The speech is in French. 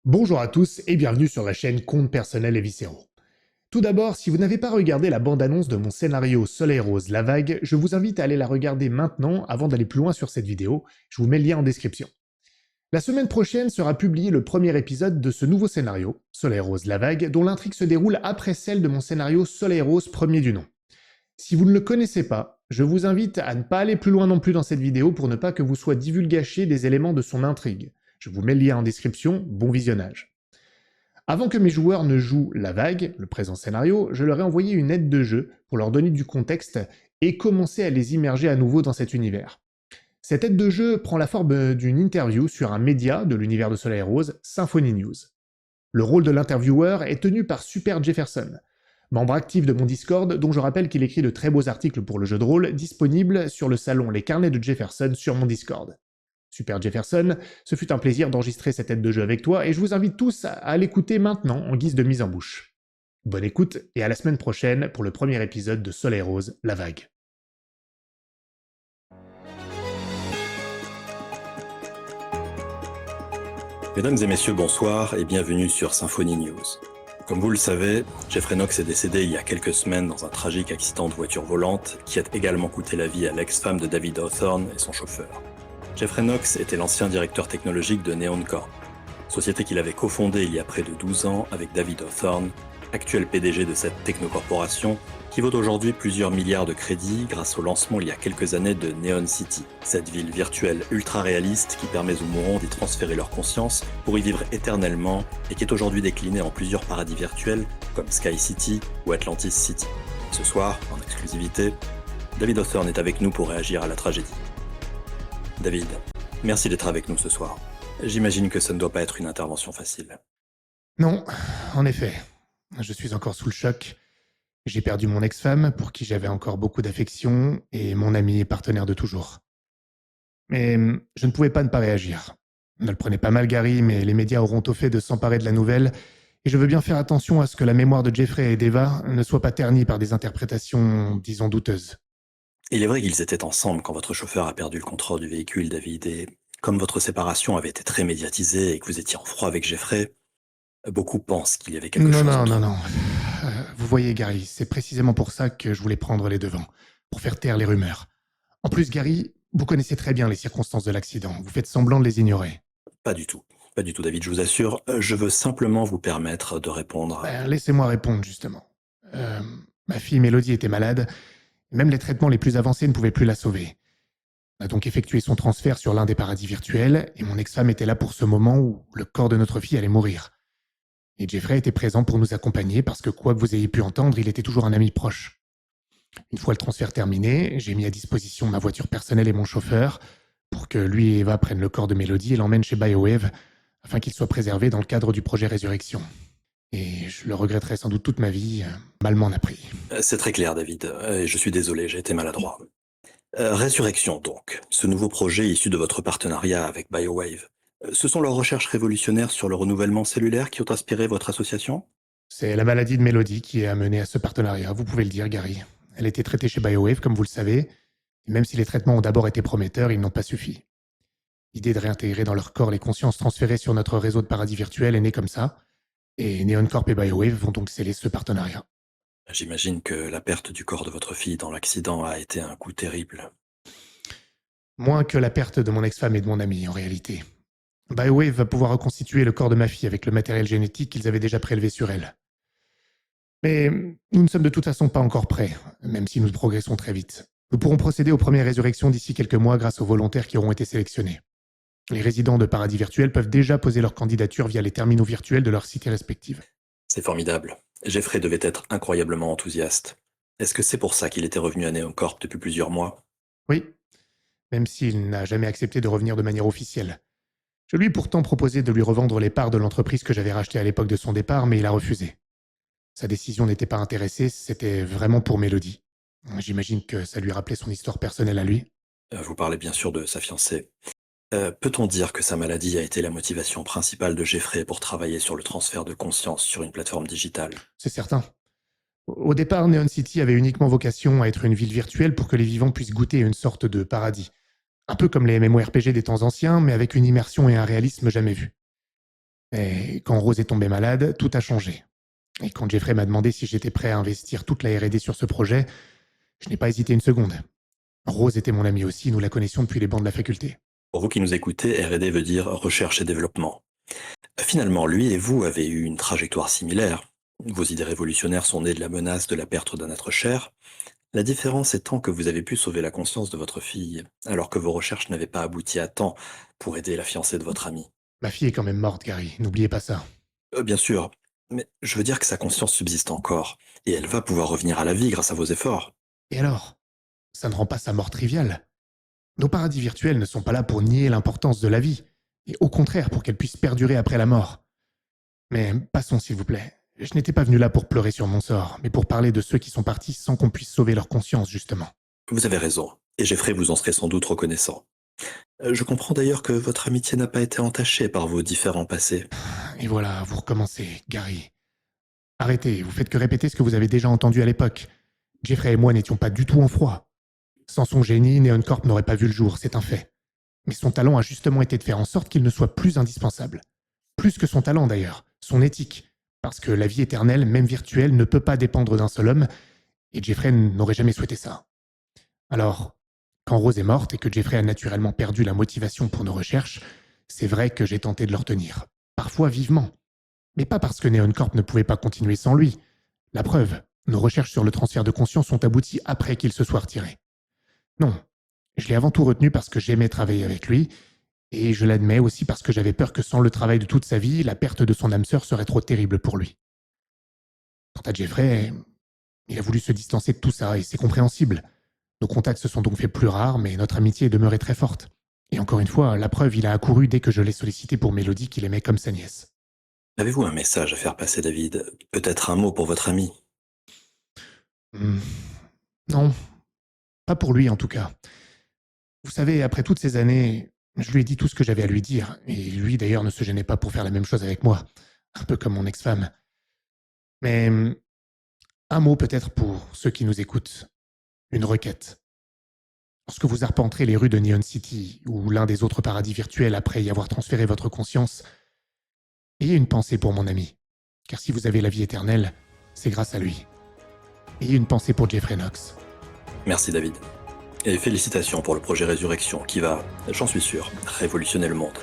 Bonjour à tous et bienvenue sur la chaîne Comptes personnels et viscéraux. Tout d'abord, si vous n'avez pas regardé la bande-annonce de mon scénario Soleil Rose La Vague, je vous invite à aller la regarder maintenant avant d'aller plus loin sur cette vidéo, je vous mets le lien en description. La semaine prochaine sera publié le premier épisode de ce nouveau scénario, Soleil Rose La Vague, dont l'intrigue se déroule après celle de mon scénario Soleil Rose premier du nom. Si vous ne le connaissez pas, je vous invite à ne pas aller plus loin non plus dans cette vidéo pour ne pas que vous soient divulgachés des éléments de son intrigue. Je vous mets le lien en description, bon visionnage. Avant que mes joueurs ne jouent La Vague, le présent scénario, je leur ai envoyé une aide de jeu pour leur donner du contexte et commencer à les immerger à nouveau dans cet univers. Cette aide de jeu prend la forme d'une interview sur un média de l'univers de Soleil Rose, Symphony News. Le rôle de l'intervieweur est tenu par Super Jefferson, membre actif de mon Discord dont je rappelle qu'il écrit de très beaux articles pour le jeu de rôle disponibles sur le salon Les Carnets de Jefferson sur mon Discord. Super Jefferson, ce fut un plaisir d'enregistrer cette aide de jeu avec toi et je vous invite tous à l'écouter maintenant en guise de mise en bouche. Bonne écoute et à la semaine prochaine pour le premier épisode de Soleil Rose, La Vague. Mesdames et messieurs, bonsoir et bienvenue sur Symphony News. Comme vous le savez, Jeffrey Knox est décédé il y a quelques semaines dans un tragique accident de voiture volante qui a également coûté la vie à l'ex-femme de David Hawthorne et son chauffeur. Jeffrey Knox était l'ancien directeur technologique de Neon Corp, société qu'il avait cofondée il y a près de 12 ans avec David Hawthorne, actuel PDG de cette technocorporation qui vaut aujourd'hui plusieurs milliards de crédits grâce au lancement il y a quelques années de Neon City, cette ville virtuelle ultra réaliste qui permet aux mourants d'y transférer leur conscience pour y vivre éternellement et qui est aujourd'hui déclinée en plusieurs paradis virtuels comme Sky City ou Atlantis City. Ce soir, en exclusivité, David Hawthorne est avec nous pour réagir à la tragédie. David, merci d'être avec nous ce soir. J'imagine que ça ne doit pas être une intervention facile. Non, en effet, je suis encore sous le choc. J'ai perdu mon ex-femme, pour qui j'avais encore beaucoup d'affection, et mon ami et partenaire de toujours. Mais je ne pouvais pas ne pas réagir. Ne le prenez pas mal, Gary, mais les médias auront au fait de s'emparer de la nouvelle, et je veux bien faire attention à ce que la mémoire de Jeffrey et d'Eva ne soit pas ternie par des interprétations, disons, douteuses. Il est vrai qu'ils étaient ensemble quand votre chauffeur a perdu le contrôle du véhicule, David, et comme votre séparation avait été très médiatisée et que vous étiez en froid avec Jeffrey, beaucoup pensent qu'il y avait quelque Non, chose non, entre non, vous. non. Vous voyez, Gary, c'est précisément pour ça que je voulais prendre les devants, pour faire taire les rumeurs. En plus, Gary, vous connaissez très bien les circonstances de l'accident, vous faites semblant de les ignorer. Pas du tout. Pas du tout, David, je vous assure. Je veux simplement vous permettre de répondre. Laissez-moi répondre, justement. Euh, Ma fille Mélodie était malade, et même les traitements les plus avancés ne pouvaient plus la sauver. On a donc effectué son transfert sur l'un des paradis virtuels, et mon ex-femme était là pour ce moment où le corps de notre fille allait mourir. Et Jeffrey était présent pour nous accompagner parce que, quoi que vous ayez pu entendre, il était toujours un ami proche. Une fois le transfert terminé, j'ai mis à disposition ma voiture personnelle et mon chauffeur pour que lui et Eva prennent le corps de Mélodie et l'emmènent chez BioWave afin qu'il soit préservé dans le cadre du projet Résurrection. Et je le regretterai sans doute toute ma vie, mal m'en a pris. C'est très clair, David, et je suis désolé, j'ai été maladroit. Résurrection, donc. Ce nouveau projet issu de votre partenariat avec BioWave. Ce sont leurs recherches révolutionnaires sur le renouvellement cellulaire qui ont inspiré votre association? C'est la maladie de Mélodie qui a amené à ce partenariat, vous pouvez le dire, Gary. Elle était traitée chez BioWave, comme vous le savez, et même si les traitements ont d'abord été prometteurs, ils n'ont pas suffi. L'idée de réintégrer dans leur corps les consciences transférées sur notre réseau de paradis virtuels est née comme ça, et Neon Corp et BioWave vont donc sceller ce partenariat. J'imagine que la perte du corps de votre fille dans l'accident a été un coup terrible. Moins que la perte de mon ex-femme et de mon ami, en réalité. BioWave va pouvoir reconstituer le corps de ma fille avec le matériel génétique qu'ils avaient déjà prélevé sur elle. Mais nous ne sommes de toute façon pas encore prêts, même si nous progressons très vite. Nous pourrons procéder aux premières résurrections d'ici quelques mois grâce aux volontaires qui auront été sélectionnés. Les résidents de paradis virtuels peuvent déjà poser leur candidature via les terminaux virtuels de leurs cités respectives. C'est formidable. Jeffrey devait être incroyablement enthousiaste. Est-ce que c'est pour ça qu'il était revenu à Neocorp depuis plusieurs mois? Oui, même s'il n'a jamais accepté de revenir de manière officielle. Je lui ai pourtant proposé de lui revendre les parts de l'entreprise que j'avais rachetée à l'époque de son départ, mais il a refusé. Sa décision n'était pas intéressée, c'était vraiment pour Mélodie. J'imagine que ça lui rappelait son histoire personnelle à lui. Vous parlez bien sûr de sa fiancée. Peut-on dire que sa maladie a été la motivation principale de Jeffrey pour travailler sur le transfert de conscience sur une plateforme digitale? C'est certain. Au départ, Neon City avait uniquement vocation à être une ville virtuelle pour que les vivants puissent goûter une sorte de paradis. Un peu comme les MMORPG des temps anciens, mais avec une immersion et un réalisme jamais vus. Et quand Rose est tombée malade, tout a changé. Et quand Jeffrey m'a demandé si j'étais prêt à investir toute la R&D sur ce projet, je n'ai pas hésité une seconde. Rose était mon amie aussi, nous la connaissions depuis les bancs de la faculté. Pour vous qui nous écoutez, R&D veut dire recherche et développement. Finalement, lui et vous avez eu une trajectoire similaire. Vos idées révolutionnaires sont nées de la menace de la perte d'un être cher. La différence étant que vous avez pu sauver la conscience de votre fille, alors que vos recherches n'avaient pas abouti à temps pour aider la fiancée de votre ami. Ma fille est quand même morte, Gary, n'oubliez pas ça. Bien sûr, mais je veux dire que sa conscience subsiste encore, et elle va pouvoir revenir à la vie grâce à vos efforts. Et alors? Ça ne rend pas sa mort triviale. Nos paradis virtuels ne sont pas là pour nier l'importance de la vie, et au contraire pour qu'elle puisse perdurer après la mort. Mais passons s'il vous plaît. Je n'étais pas venu là pour pleurer sur mon sort, mais pour parler de ceux qui sont partis sans qu'on puisse sauver leur conscience, justement. Vous avez raison, et Jeffrey vous en serait sans doute reconnaissant. Je comprends d'ailleurs que votre amitié n'a pas été entachée par vos différends passés. Et voilà, vous recommencez, Gary. Arrêtez, vous faites que répéter ce que vous avez déjà entendu à l'époque. Jeffrey et moi n'étions pas du tout en froid. Sans son génie, Neon Corp n'aurait pas vu le jour, c'est un fait. Mais son talent a justement été de faire en sorte qu'il ne soit plus indispensable. Plus que son talent d'ailleurs, son éthique. Parce que la vie éternelle, même virtuelle, ne peut pas dépendre d'un seul homme, et Jeffrey n'aurait jamais souhaité ça. Alors, quand Rose est morte et que Jeffrey a naturellement perdu la motivation pour nos recherches, c'est vrai que j'ai tenté de le retenir. Parfois vivement. Mais pas parce que Neon Corp ne pouvait pas continuer sans lui. La preuve, nos recherches sur le transfert de conscience ont abouti après qu'il se soit retiré. Non, je l'ai avant tout retenu parce que j'aimais travailler avec lui, et je l'admets aussi parce que j'avais peur que sans le travail de toute sa vie, la perte de son âme sœur serait trop terrible pour lui. Quant à Jeffrey, il a voulu se distancer de tout ça, et c'est compréhensible. Nos contacts se sont donc fait plus rares, mais notre amitié est demeurée très forte. Et encore une fois, la preuve, il a accouru dès que je l'ai sollicité pour Mélodie qu'il aimait comme sa nièce. Avez-vous un message à faire passer, David? Peut-être un mot pour votre ami? Hmm. Non, pas pour lui en tout cas. Vous savez, après toutes ces années, je lui ai dit tout ce que j'avais à lui dire, et lui d'ailleurs ne se gênait pas pour faire la même chose avec moi, un peu comme mon ex-femme. Mais un mot peut-être pour ceux qui nous écoutent, une requête. Lorsque vous arpenterez les rues de Neon City, ou l'un des autres paradis virtuels après y avoir transféré votre conscience, ayez une pensée pour mon ami, car si vous avez la vie éternelle, c'est grâce à lui. Ayez une pensée pour Jeffrey Knox. Merci, David. Et félicitations pour le projet Résurrection qui va, j'en suis sûr, révolutionner le monde.